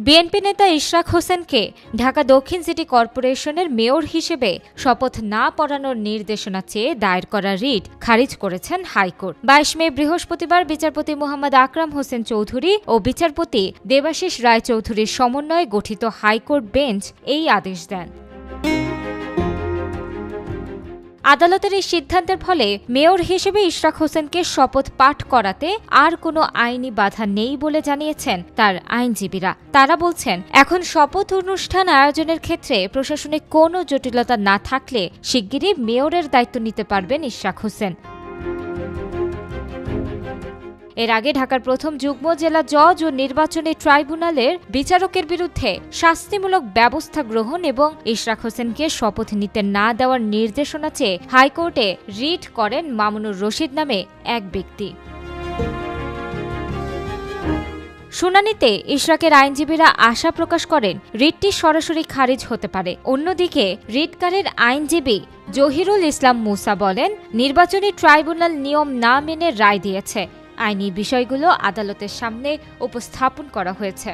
BNP নেতা ইশরাক হোসেনকে ঢাকা দক্ষিণ সিটি কর্পোরেশনের মেয়র হিসেবে শপথ না পড়ানোর নির্দেশনা চেয়ে দায়ের করা রিট খারিজ করেছেন হাইকোর্ট। 22 মে বৃহস্পতিবার বিচারপতি মোহাম্মদ আকরাম হোসেন চৌধুরী ও বিচারপতি দেবাশিস রায় চৌধুরীর সমন্বয়ে গঠিত হাইকোর্ট বেঞ্চ এই আদেশ দেন। আদালতের এই সিদ্ধান্তের ফলে মেয়র হিসেবে ইশরাক হোসেনকে শপথ পাঠ করাতে আর কোনো আইনি বাধা নেই বলে জানিয়েছেন তার আইনজীবীরা। তারা বলছেন, এখন শপথ অনুষ্ঠান আয়োজনের ক্ষেত্রে প্রশাসনিক কোনো জটিলতা না থাকলে শিগগিরই মেয়রের দায়িত্ব নিতে পারবেন ইশরাক হোসেন। এর আগে ঢাকার প্রথম যুগ্ম জেলা জজ ও নির্বাচনী ট্রাইব্যুনালের বিচারকের বিরুদ্ধে শাস্তিমূলক ব্যবস্থা গ্রহণ এবং ইশরাক হোসেনকে শপথ নিতে না দেওয়ার নির্দেশনা চেয়ে হাইকোর্টে রিট করেন মামুনুর রশিদ নামে এক ব্যক্তি। শুনানিতে ইশরাকের আইনজীবীরা আশা প্রকাশ করেন রিটটি সরাসরি খারিজ হতে পারে। অন্যদিকে রিটকারীর আইনজীবী জহিরুল ইসলাম মুসা বলেন, নির্বাচনী ট্রাইব্যুনাল নিয়ম না মেনে রায় দিয়েছে। আইনি বিষয়গুলো আদালতের সামনে উপস্থাপন করা হয়েছে।